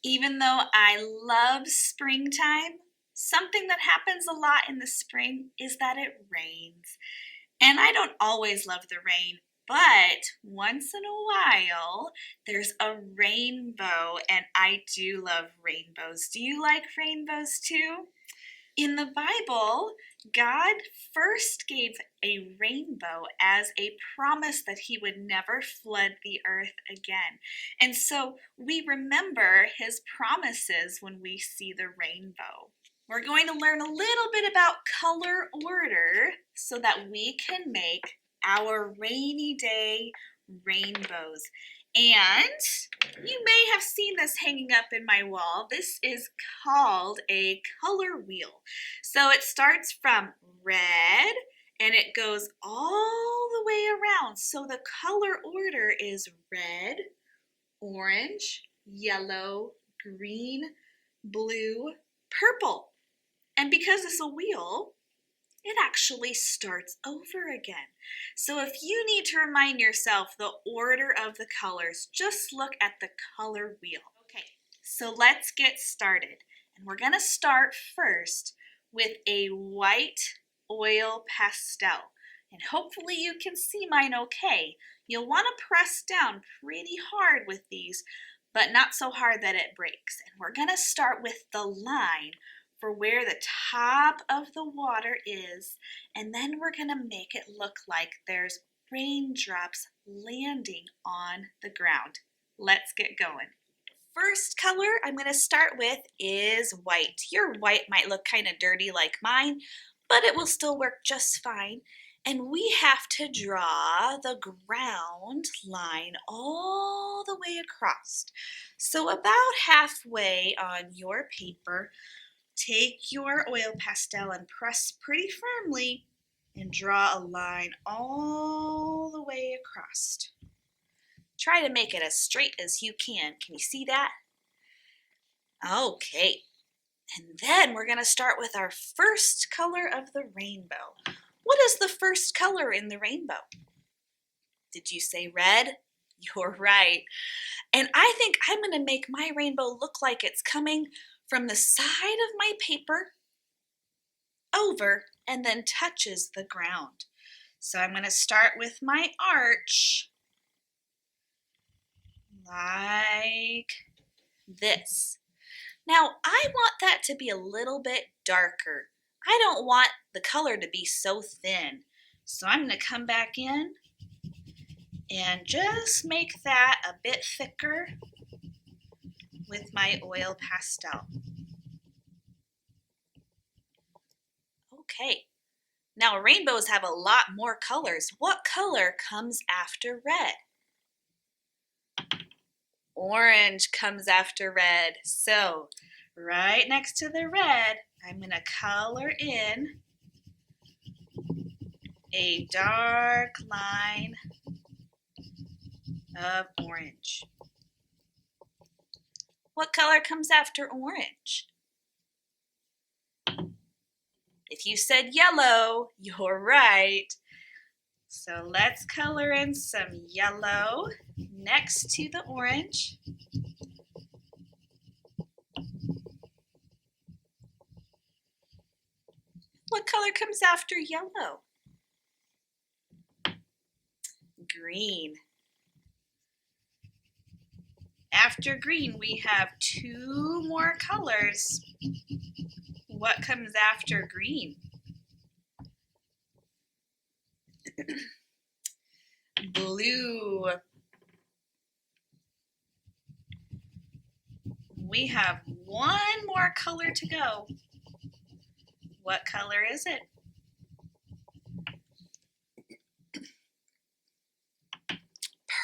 Even though I love springtime, something that happens a lot in the spring is that it rains. And I don't always love the rain, but once in a while there's a rainbow, and I do love rainbows. Do you like rainbows too? In the Bible, God first gave a rainbow as a promise that he would never flood the earth again. And so we remember his promises when we see the rainbow. We're going to learn a little bit about color order so that we can make our rainy day rainbows. And you may have seen this hanging up in my wall. This is called a color wheel. So it starts from red and it goes all the way around. So the color order is red, orange, yellow, green, blue, purple. And because it's a wheel, it actually starts over again. So if you need to remind yourself the order of the colors, just look at the color wheel. Okay, so let's get started. And we're gonna start first with a white oil pastel. And hopefully you can see mine okay. You'll wanna press down pretty hard with these, but not so hard that it breaks. And we're gonna start with the line for where the top of the water is, and then we're gonna make it look like there's raindrops landing on the ground. Let's get going. First color I'm gonna start with is white. Your white might look kind of dirty like mine, but it will still work just fine. And we have to draw the ground line all the way across. So about halfway on your paper, take your oil pastel and press pretty firmly and draw a line all the way across. Try to make it as straight as you can. Can you see that? Okay. And then we're going to start with our first color of the rainbow. What is the first color in the rainbow? Did you say red? You're right. And I think I'm going to make my rainbow look like it's coming from the side of my paper over and then touches the ground. So I'm going to start with my arch like this. Now I want that to be a little bit darker. I don't want the color to be so thin. So I'm going to come back in and just make that a bit thicker with my oil pastel. Okay, now rainbows have a lot more colors. What color comes after red? Orange comes after red. So right next to the red, I'm going to color in a dark line of orange. What color comes after orange? If you said yellow, you're right. So let's color in some yellow next to the orange. What color comes after yellow? Green. After green, we have two more colors. What comes after green? Blue. We have one more color to go. What color is it?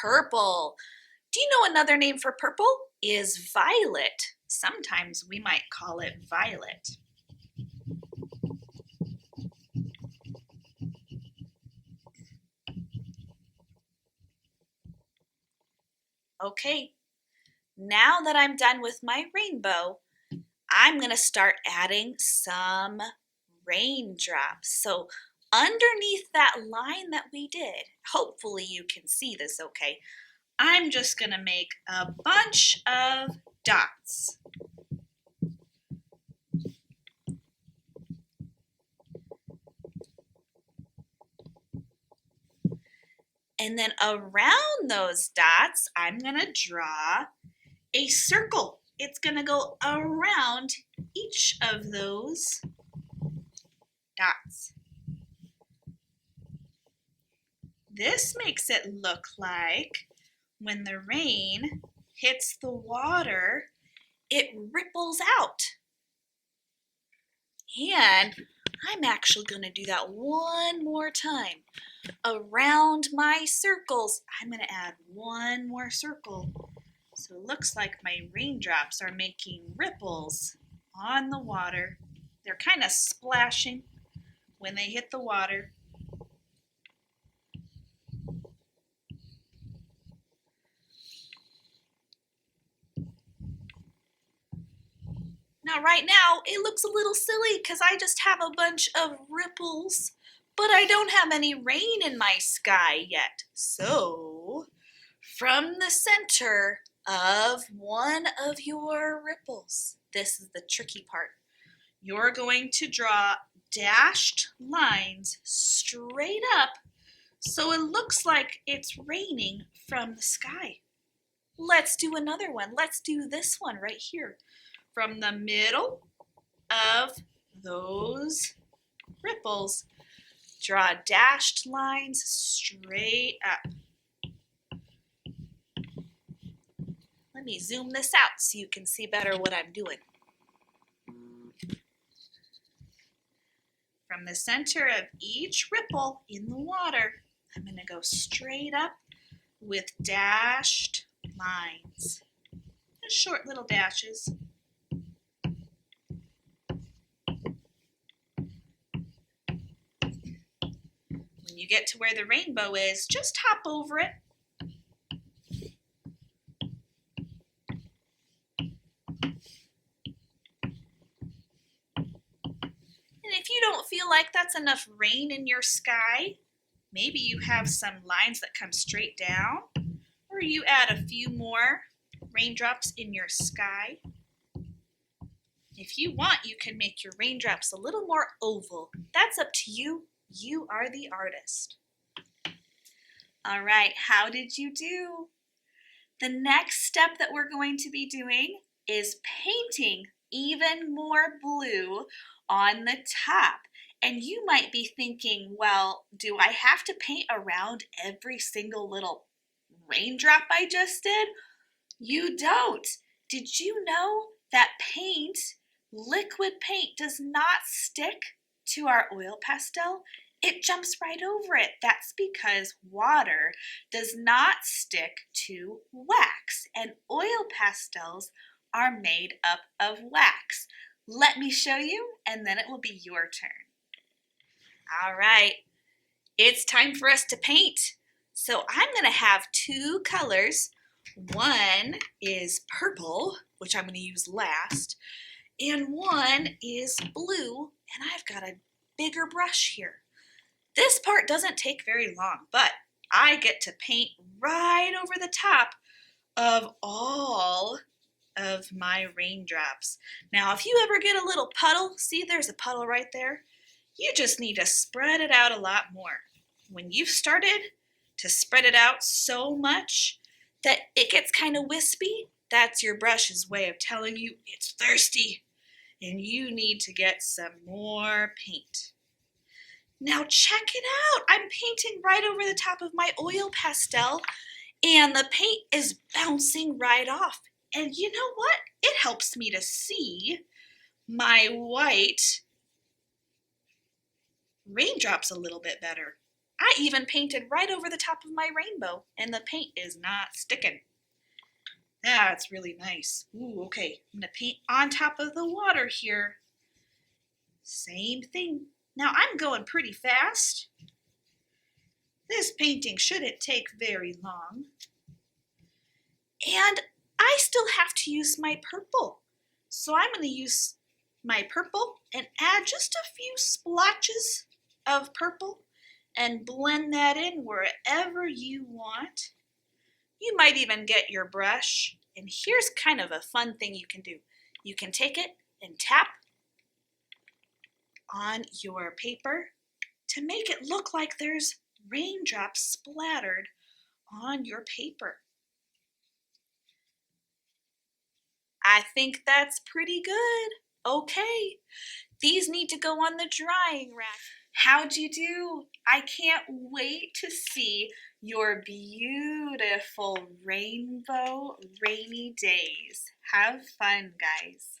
Purple. Do you know another name for purple? Is violet. Sometimes we might call it violet. Okay, now that I'm done with my rainbow, I'm going to start adding some raindrops. So underneath that line that we did, hopefully you can see this okay, I'm just going to make a bunch of dots. And then around those dots, I'm going to draw a circle. It's going to go around each of those dots. This makes it look like when the rain hits the water, it ripples out. And I'm actually going to do that one more time. Around my circles, I'm going to add one more circle. So it looks like my raindrops are making ripples on the water. They're kind of splashing when they hit the water. Now right now it looks a little silly because I just have a bunch of ripples, but I don't have any rain in my sky yet. So from the center of one of your ripples, this is the tricky part, you're going to draw dashed lines straight up so it looks like it's raining from the sky. Let's do another one. Let's do this one right here. From the middle of those ripples, draw dashed lines straight up. Let me zoom this out so you can see better what I'm doing. From the center of each ripple in the water, I'm going to go straight up with dashed lines. Just short little dashes. When you get to where the rainbow is, just hop over it. And if you don't feel like that's enough rain in your sky, maybe you have some lines that come straight down, or you add a few more raindrops in your sky. If you want, you can make your raindrops a little more oval. That's up to you. You are the artist. All right, how did you do? The next step that we're going to be doing is painting even more blue on the top. And you might be thinking, well, do I have to paint around every single little raindrop I just did? You don't. Did you know that liquid paint, does not stick to our oil pastel? It jumps right over it. That's because water does not stick to wax, and oil pastels are made up of wax. Let me show you, and then it will be your turn. All right, it's time for us to paint. So I'm going to have two colors. One is purple, which I'm going to use last, and one is blue, and I've got a bigger brush here. This part doesn't take very long, but I get to paint right over the top of all of my raindrops. Now, if you ever get a little puddle, see there's a puddle right there? You just need to spread it out a lot more. When you've started to spread it out so much that it gets kind of wispy, that's your brush's way of telling you it's thirsty and you need to get some more paint. Now check it out. I'm painting right over the top of my oil pastel and the paint is bouncing right off. And you know what? It helps me to see my white raindrops a little bit better. I even painted right over the top of my rainbow and the paint is not sticking. That's really nice. Ooh, okay. I'm going to paint on top of the water here. Same thing. Now I'm going pretty fast. This painting shouldn't take very long. And I still have to use my purple. So I'm going to use my purple and add just a few splotches of purple and blend that in wherever you want. You might even get your brush And here's kind of a fun thing you can do. You can take it and tap on your paper to make it look like there's raindrops splattered on your paper. I think that's pretty good. Okay, these need to go on the drying rack. How'd you do? I can't wait to see your beautiful rainbow rainy days. Have fun, guys.